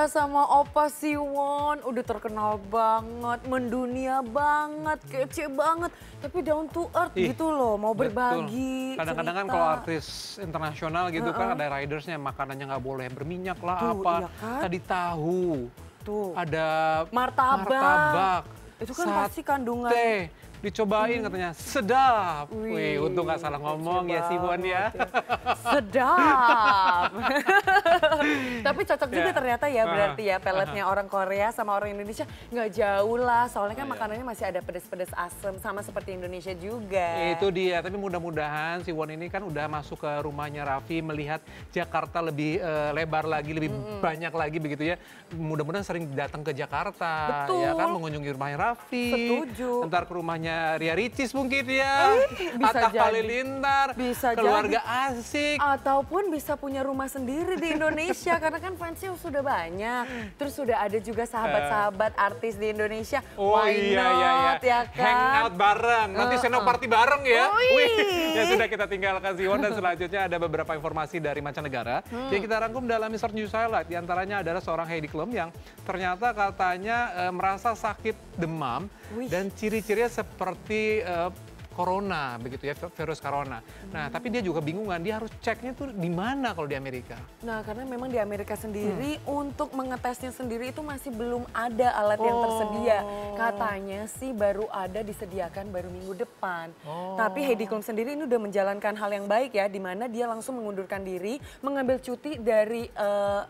sama Opa Siwon udah terkenal banget, mendunia banget, kece banget. Tapi down to earth gitu loh, mau berbagi. Kadang-kadang kan kalau artis internasional gitu kan ada ridersnya, makanannya nggak boleh berminyak lah apa. Iya kan? Tadi tahu, ada martabak. Itu kan pasti kandungan. Dicobain katanya, sedap. Wih, untung nggak salah ngomong ya Siwon ya. Sedap. Tapi cocok juga ternyata ya berarti ya peletnya orang Korea sama orang Indonesia nggak jauh lah. Soalnya kan makanannya masih ada pedas-pedas asem sama seperti Indonesia juga. Itu dia, tapi mudah-mudahan Siwon ini kan udah masuk ke rumahnya Raffi, melihat Jakarta lebih lebar lagi, lebih banyak lagi begitu ya. Mudah-mudahan sering datang ke Jakarta. Betul. Ya kan, mengunjungi rumahnya Raffi. Setuju. Ntar ke rumahnya Ria Ricis mungkin ya, bisa Atta Halilintar, bisa keluarga asik. Ataupun bisa punya rumah sendiri di Indonesia karena kan fansnya sudah banyak. Terus sudah ada juga sahabat-sahabat artis di Indonesia. Why not, ya kan? Hangout bareng, nanti senoparty bareng ya. Wih. Ya sudah, kita tinggalkan Siwon dan selanjutnya ada beberapa informasi dari mancanegara yang kita rangkum dalam Mr. News Highlight. Di antaranya adalah seorang Heidi Klum yang ternyata katanya merasa sakit demam dan ciri-cirinya seperti corona begitu ya, virus corona. Nah, tapi dia juga bingungan, dia harus ceknya tuh di mana kalau di Amerika. Nah, karena memang di Amerika sendiri untuk mengetesnya sendiri itu masih belum ada alat yang tersedia. Katanya sih baru ada disediakan baru minggu depan. Tapi Heidi Klum sendiri ini udah menjalankan hal yang baik ya, di mana dia langsung mengundurkan diri, mengambil cuti dari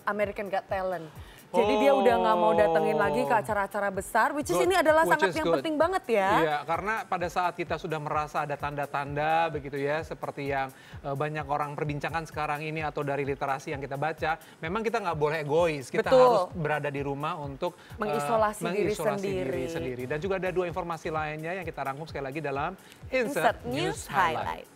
American Got Talent. Jadi dia udah nggak mau datengin lagi ke acara-acara besar, which is ini adalah sangat yang penting banget ya. Iya, karena pada saat kita sudah merasa ada tanda-tanda begitu ya, seperti yang banyak orang perbincangkan sekarang ini atau dari literasi yang kita baca, memang kita nggak boleh egois, kita harus berada di rumah untuk mengisolasi diri sendiri. Dan juga ada dua informasi lainnya yang kita rangkum sekali lagi dalam Insert News Highlight.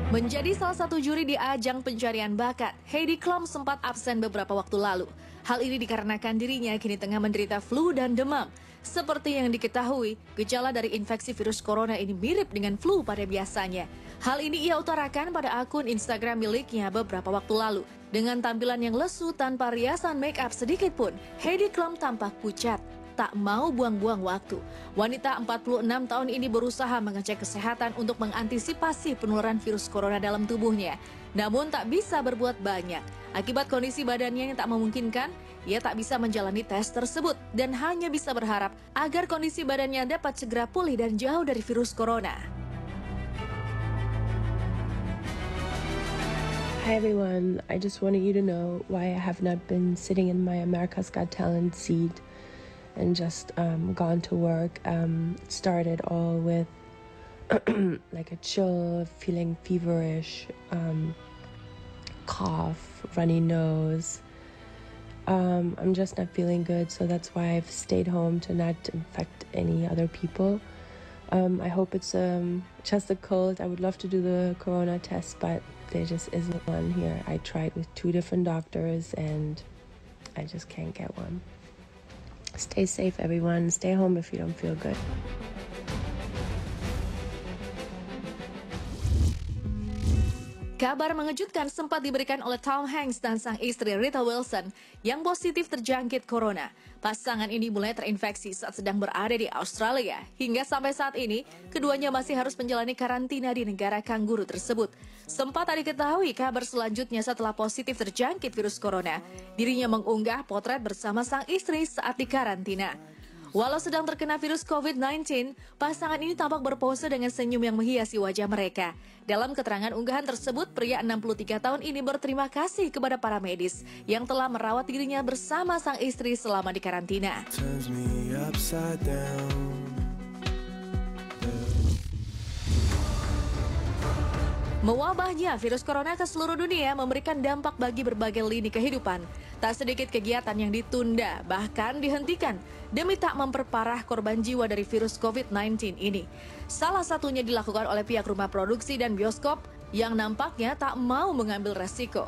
Menjadi salah satu juri di ajang pencarian bakat, Heidi Klum sempat absen beberapa waktu lalu. Hal ini dikarenakan dirinya kini tengah menderita flu dan demam. Seperti yang diketahui, gejala dari infeksi virus corona ini mirip dengan flu pada biasanya. Hal ini ia utarakan pada akun Instagram miliknya beberapa waktu lalu. Dengan tampilan yang lesu tanpa riasan make up sedikit pun, Heidi Klum tampak pucat. Tak mau buang-buang waktu. Wanita 46 tahun ini berusaha mengecek kesehatan untuk mengantisipasi penularan virus corona dalam tubuhnya. Namun tak bisa berbuat banyak. Akibat kondisi badannya yang tak memungkinkan, ia tak bisa menjalani tes tersebut dan hanya bisa berharap agar kondisi badannya dapat segera pulih dan jauh dari virus corona. Hi everyone, I just wanted you to know why I have not been sitting in my America's Got Talent seat and just gone to work. Started all with like a chill, feeling feverish, cough, runny nose. I'm just not feeling good, so that's why I've stayed home to not infect any other people. I hope it's just a cold. I would love to do the corona test, but there just isn't one here. I tried with 2 different doctors and I just can't get one. Stay safe, everyone. Stay home if you don't feel good. Kabar mengejutkan sempat diberikan oleh Tom Hanks dan sang istri Rita Wilson yang positif terjangkit corona. Pasangan ini mulai terinfeksi saat sedang berada di Australia. Hingga sampai saat ini, keduanya masih harus menjalani karantina di negara kanguru tersebut. Sempat tadi diketahui kabar selanjutnya setelah positif terjangkit virus corona. Dirinya mengunggah potret bersama sang istri saat di karantina. Walau sedang terkena virus COVID-19, pasangan ini tampak berpose dengan senyum yang menghiasi wajah mereka. Dalam keterangan unggahan tersebut, pria 63 tahun ini berterima kasih kepada para medis yang telah merawat dirinya bersama sang istri selama di karantina. Mewabahnya virus corona ke seluruh dunia memberikan dampak bagi berbagai lini kehidupan. Tak sedikit kegiatan yang ditunda, bahkan dihentikan, demi tak memperparah korban jiwa dari virus COVID-19 ini. Salah satunya dilakukan oleh pihak rumah produksi dan bioskop yang nampaknya tak mau mengambil resiko.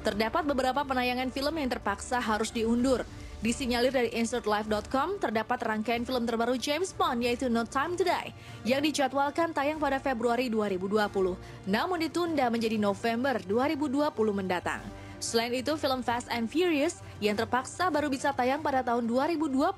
Terdapat beberapa penayangan film yang terpaksa harus diundur. Disinyalir dari InsertLife.com, terdapat rangkaian film terbaru James Bond yaitu No Time to Die yang dijadwalkan tayang pada Februari 2020, namun ditunda menjadi November 2020 mendatang. Selain itu, film Fast and Furious yang terpaksa baru bisa tayang pada tahun 2021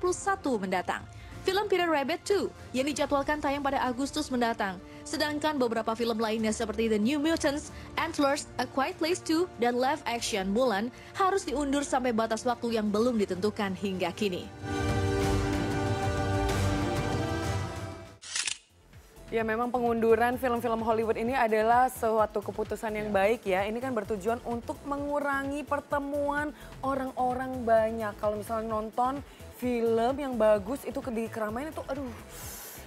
mendatang. Film Peter Rabbit 2 yang dijadwalkan tayang pada Agustus mendatang. Sedangkan beberapa film lainnya seperti The New Mutants, Antlers, A Quiet Place 2, dan live action Mulan harus diundur sampai batas waktu yang belum ditentukan hingga kini. Ya memang pengunduran film-film Hollywood ini adalah suatu keputusan yang baik ya. Ini kan bertujuan untuk mengurangi pertemuan orang-orang banyak. Kalau misalnya nonton film yang bagus itu di keramaian itu aduh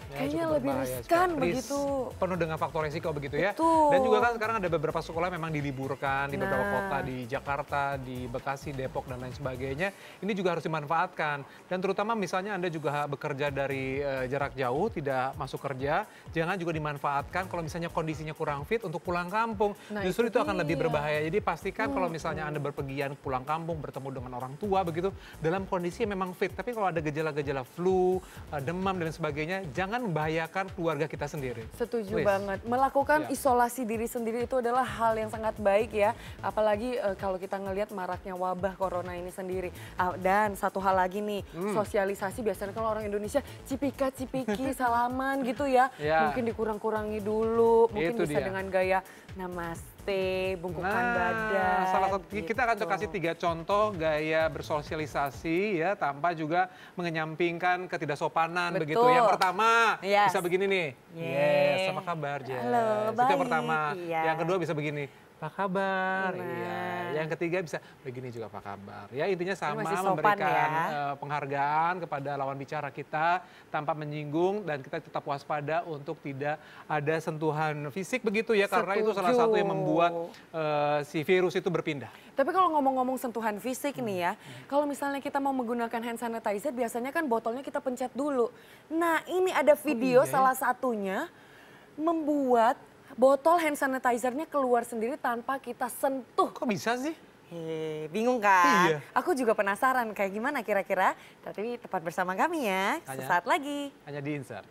kayaknya lebih riskan begitu. Penuh dengan faktor resiko begitu ya. Betul. Dan juga kan sekarang ada beberapa sekolah memang diliburkan di beberapa kota, di Jakarta, di Bekasi, Depok, dan lain sebagainya. Ini juga harus dimanfaatkan. Dan terutama misalnya Anda juga bekerja dari jarak jauh, tidak masuk kerja, jangan juga dimanfaatkan kalau misalnya kondisinya kurang fit untuk pulang kampung. Justru itu akan lebih berbahaya. Jadi pastikan kalau misalnya Anda berpergian pulang kampung, bertemu dengan orang tua begitu, dalam kondisi yang memang fit. Tapi kalau ada gejala-gejala flu, demam, dan sebagainya, jangan membahayakan keluarga kita sendiri. Setuju banget. Melakukan isolasi diri sendiri itu adalah hal yang sangat baik ya. Apalagi kalau kita ngelihat maraknya wabah corona ini sendiri. Dan satu hal lagi nih, sosialisasi biasanya kalau orang Indonesia cipika-cipiki, salaman gitu ya. Mungkin dikurang-kurangi dulu, mungkin Itu bisa dia. dengan gaya namaste, bungkukan badan. Salah satu gitu. kita akan kasih 3 contoh gaya bersosialisasi ya tanpa juga mengenyampingkan ketidaksopanan begitu. Yang pertama bisa begini nih. Yes, apa kabar Jess? Halo, Itu yang baik. pertama. Iya. Yang kedua bisa begini. Apa kabar? Nah. Iya. Yang ketiga bisa begini juga apa kabar. Ya intinya sama masih sopan memberikan ya. penghargaan kepada lawan bicara kita tanpa menyinggung dan kita tetap waspada untuk tidak ada sentuhan fisik begitu ya karena itu salah satu yang membuat si virus itu berpindah. Tapi kalau ngomong-ngomong sentuhan fisik nih ya, kalau misalnya kita mau menggunakan hand sanitizer biasanya kan botolnya kita pencet dulu. Nah ini ada video salah satunya membuat botol hand sanitizer-nya keluar sendiri tanpa kita sentuh. Kok bisa sih? Bingung kan? Iya. Aku juga penasaran kayak gimana kira-kira. Tapi tepat bersama kami ya, sesaat lagi. Hanya di insert.